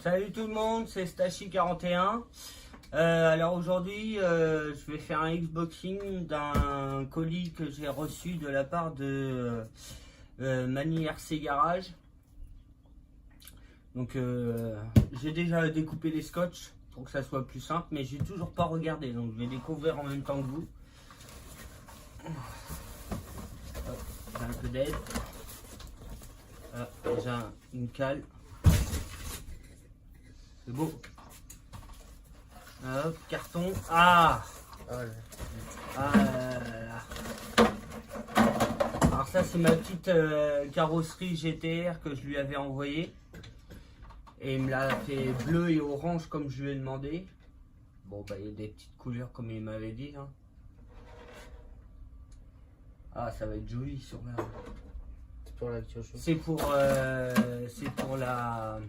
Salut tout le monde, c'est Stachi41. Alors aujourd'hui, je vais faire un Xboxing d'un colis que j'ai reçu de la part de Mani RC Garage. Donc j'ai déjà découpé les scotch pour que ça soit plus simple, mais j'ai toujours pas regardé, donc je vais découvrir en même temps que vous. J'ai un peu d'aide. Déjà une cale. C'est beau. Hop, carton. Ah, alors ça c'est ma petite carrosserie GTR que je lui avais envoyée. Et il me l'a fait bleu et orange comme je lui ai demandé. Bon bah il y a des petites couleurs comme il m'avait dit. Hein. Ah ça va être joli sur la... C'est pour la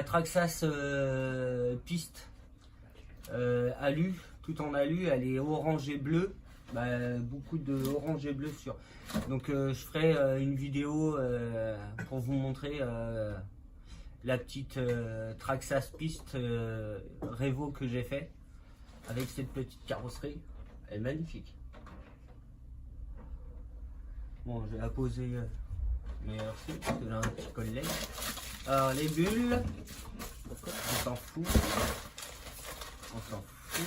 Traxxas piste alu, tout en alu, elle est orange et bleu, beaucoup de orange et bleu sur. Donc je ferai une vidéo pour vous montrer la petite Traxxas piste Revo que j'ai fait avec cette petite carrosserie. Elle est magnifique. Bon, je vais la poser merci parce que j'ai un petit collet. Alors les bulles, on s'en fout. On s'en fout.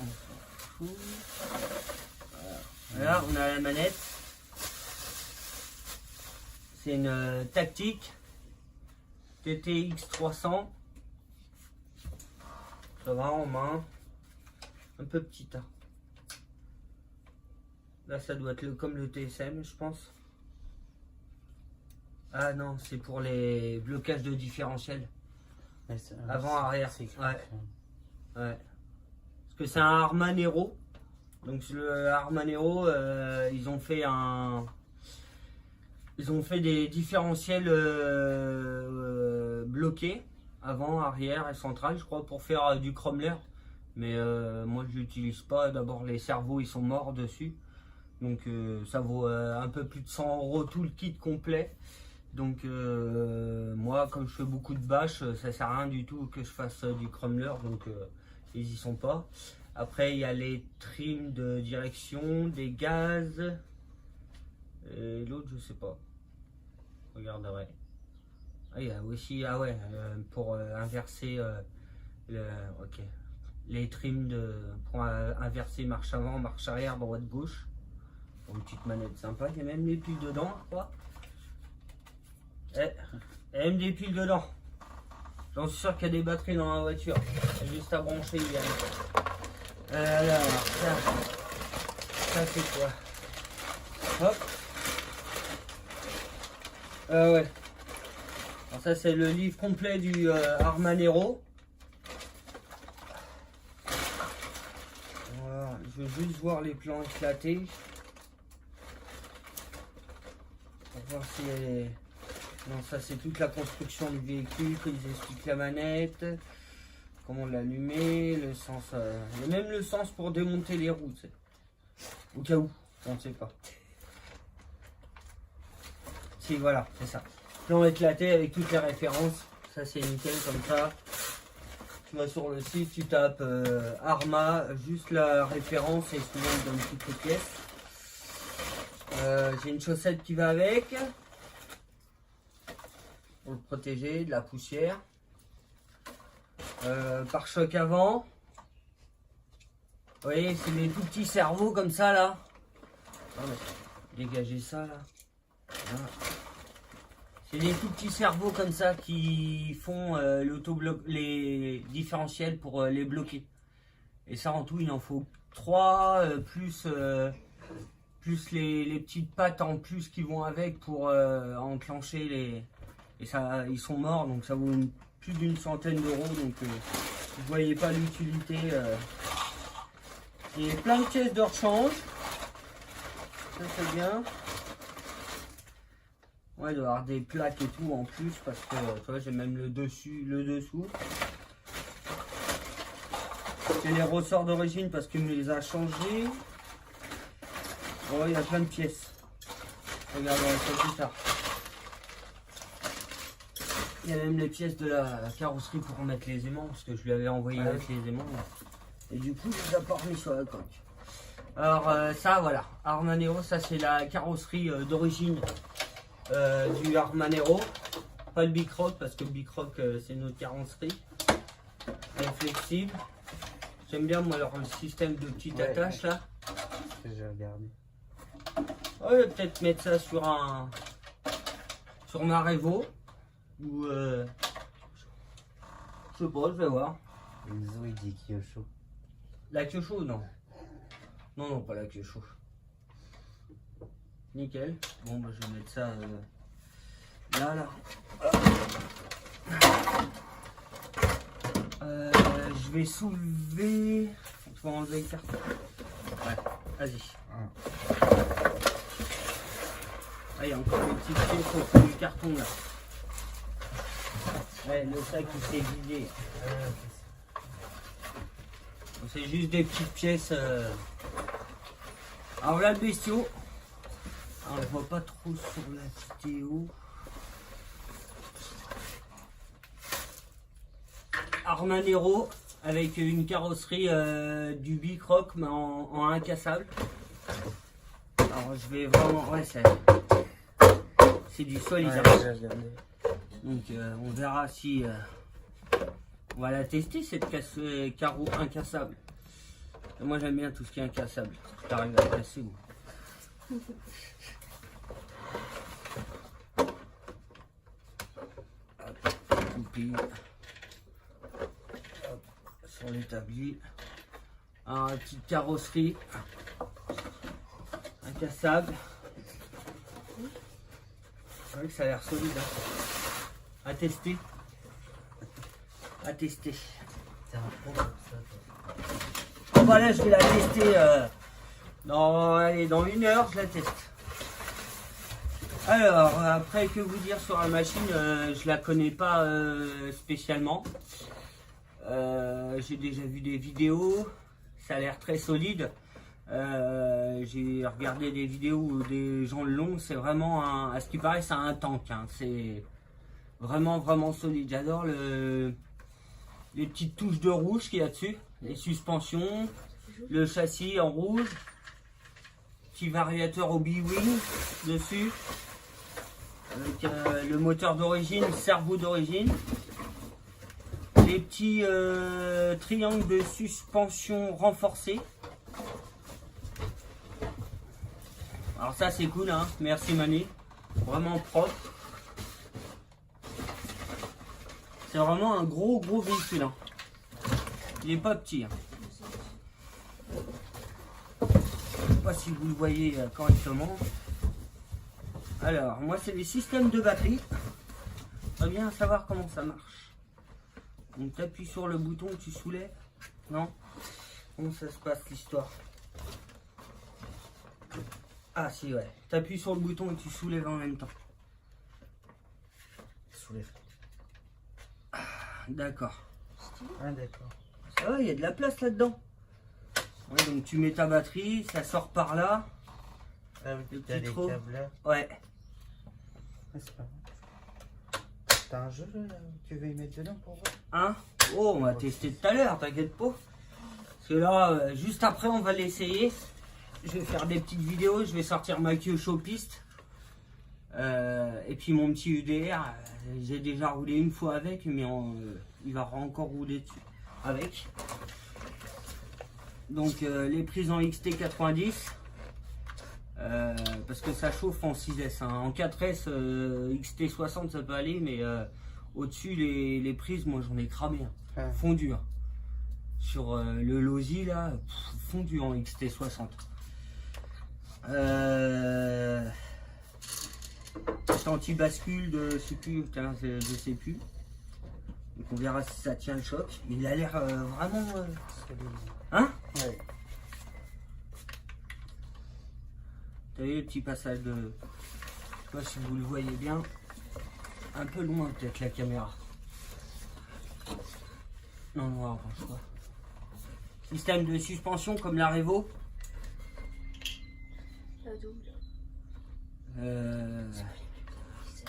On s'en fout. Voilà, on a la manette. C'est une Tactique TTX 300. Ça va en main. Un peu petit. Hein. Là, ça doit être comme le TSM, je pense. Ah non, c'est pour les blocages de différentiel. Avant, arrière. Ouais. Ouais. Parce que c'est un Armanero. Donc le Armanero, ils ont fait des différentiels bloqués avant, arrière et central, je crois, pour faire du Crumbler. Mais moi, je l'utilise pas. D'abord, les cerveaux, ils sont morts dessus. Donc ça vaut un peu plus de 100 € tout le kit complet. Donc moi comme je fais beaucoup de bâches, ça sert à rien du tout que je fasse du Crumbler. Donc ils y sont pas. Après il y a les trims de direction, des gaz. Et l'autre je sais pas. Regarderai. Ah, il y a aussi pour inverser ok. Les trims pour inverser marche avant, marche arrière, droite, gauche. Une petite manette sympa, il y a même des piles dedans, je crois. Il y a même des piles dedans. J'en suis sûr qu'il y a des batteries dans la voiture. C'est juste à brancher, il y a... alors, ça c'est quoi? Hop. Ouais. Alors ça c'est le livre complet du Armanero. Voilà, je veux juste voir les plans éclatés. Voir si elle est... Non, ça c'est toute la construction du véhicule, qu'ils expliquent la manette, comment l'allumer, le sens... Il y a même le sens pour démonter les roues, tu sais. Au cas où, on ne sait pas. Si, voilà, c'est ça. Plan éclaté avec toutes les références, ça c'est nickel comme ça. Tu vas sur le site, tu tapes Arma, juste la référence et souvent il donne toutes les pièces. J'ai une chaussette qui va avec pour le protéger de la poussière. Pare-choc avant. Vous voyez, c'est des tout petits cerveaux comme ça là. Dégagez ça là. Voilà. C'est des tout petits cerveaux comme ça qui font les différentiels pour les bloquer. Et ça en tout il en faut 3 plus les petites pattes en plus qui vont avec pour enclencher les... Et ça, ils sont morts, donc ça vaut plus d'une centaine d'euros, donc vous voyez pas l'utilité. Et plein de pièces de rechange. Ça c'est bien. Ouais, il doit y avoir des plaques et tout en plus, parce que tu vois, j'ai même le dessus, le dessous. C'est les ressorts d'origine parce qu'il me les a changés. Oh, il y a plein de pièces. Regarde, on va faire plus tard. Il y a même les pièces de la carrosserie pour mettre les aimants, parce que je lui avais envoyé avec les aimants. Et du coup, je les ai pas remis sur la coque. Alors ça, voilà. Armanero, ça c'est la carrosserie d'origine du Armanero. Pas le Bicroc, parce que le Bicroc, c'est notre carrosserie. Elle est flexible. J'aime bien, moi, alors, le système de petites attaches, là. J'ai regardé. Ouais, peut-être mettre ça sur ma Revo. Ou je sais pas, je vais voir. Enzo il dit Kyosho. La Kyosho, non. Non, non, pas la Kyosho. Nickel. Bon, bah, je vais mettre ça là. Je vais soulever. Tu vas enlever le carton. Ouais, vas-y. Ah, il y a encore des petites pièces au fond du carton là. Ouais, le sac il s'est vidé. C'est juste des petites pièces. Alors là, le bestiau. Alors, je vois pas trop sur la vidéo. Armanero avec une carrosserie du Bicroc mais en incassable. Alors je vais vraiment. Ouais, c'est du solide. Donc on verra si on va la tester cette carreau incassable. Et moi j'aime bien tout ce qui est incassable. J'arrive à casser. Coupé. Sur l'établi. Alors, une petite carrosserie incassable. C'est vrai que ça a l'air solide. Hein. À tester. À tester. Bon, bah là, je vais la tester dans 1 heure. Je la teste. Alors, après, que vous dire sur la machine, je la connais pas spécialement. J'ai déjà vu des vidéos, ça a l'air très solide. J'ai regardé des vidéos où des gens le l'ont, c'est vraiment à ce qui paraît, c'est un tank. Hein. C'est vraiment solide. J'adore les petites touches de rouge qu'il y a dessus, les suspensions, le châssis en rouge, petit variateur au B-Wing dessus, avec le moteur d'origine, le cerveau d'origine. Les petits triangles de suspension renforcés. Alors ça c'est cool, hein. Merci Mani. Vraiment propre. C'est vraiment un gros véhicule. Hein. Il est pas petit. Hein. Je sais pas si vous le voyez correctement. Alors moi c'est les systèmes de batterie. J'aimerais bien savoir comment ça marche. Donc tu appuies sur le bouton, tu soulèves. Non? Comment ça se passe l'histoire? Ah si, ouais. Tu appuies sur le bouton et tu soulèves en même temps. Soulève. Ah, d'accord. Ah d'accord. Ça va, il y a de la place là-dedans. Ouais, donc tu mets ta batterie, ça sort par là. Ah oui, t'as des câbles là. Ouais. Ah, c'est pas mal. T'as un jeu là, tu veux y mettre dedans pour voir? Hein? Oh, on va tester tout à l'heure, t'inquiète pas. Parce que là, juste après, on va l'essayer. Je vais faire des petites vidéos, je vais sortir ma Kyosho piste. Et puis mon petit UDR, j'ai déjà roulé une fois avec, mais il va encore rouler dessus avec. Donc les prises en XT90. Parce que ça chauffe en 6S. Hein. En 4S, XT60 ça peut aller, mais au-dessus les prises, moi j'en ai cramé. Hein. Fondu. Hein. Sur le Lozi là, fondu en XT60. Anti-bascule de je sais plus, je sais plus. Donc on verra si ça tient le choc. Mais il a l'air vraiment. Hein? Ouais. Vous voyez le petit passage de. Je sais pas si vous le voyez bien. Un peu loin peut-être la caméra. Non, non, arrange pas. Système de suspension comme la Revo.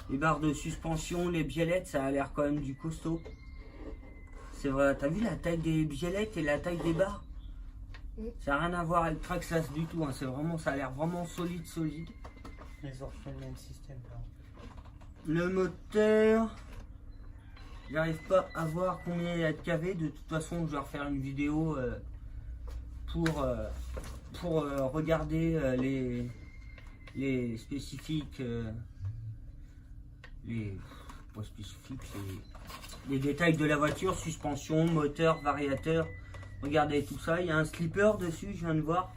Les barres de suspension, les biellettes, ça a l'air quand même du costaud. C'est vrai, t'as vu la taille des biellettes et la taille des barres? Ça n'a rien à voir avec Traxxas du tout, hein. C'est vraiment, ça a l'air vraiment solide. Ils ont fait le même système. Là. Le moteur, j'arrive pas à voir combien il y a de kV. De toute façon, je vais refaire une vidéo pour regarder les spécifiques, pas spécifiques, les détails de la voiture, suspension, moteur, variateur. Regardez tout ça. Il y a un slipper dessus, je viens de voir.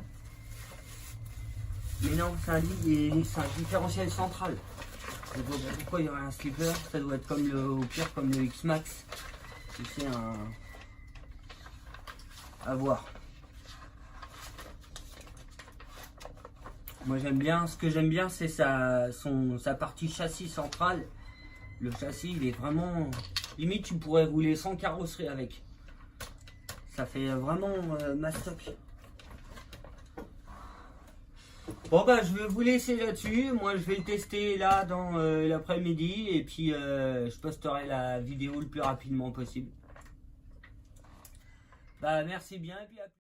Mais non, c'est un différentiel central. Je vois pas pourquoi il y aurait un slipper. Ça doit être comme au pire comme le X-Max. C'est un à voir. Moi j'aime bien, ce que j'aime bien c'est sa partie châssis centrale. Le châssis il est vraiment, limite tu pourrais rouler sans carrosserie avec. Ça fait vraiment mastoc. Bon bah je vais vous laisser là-dessus. Moi je vais le tester là dans l'après-midi. Et puis je posterai la vidéo le plus rapidement possible. Bah merci bien et puis à plus.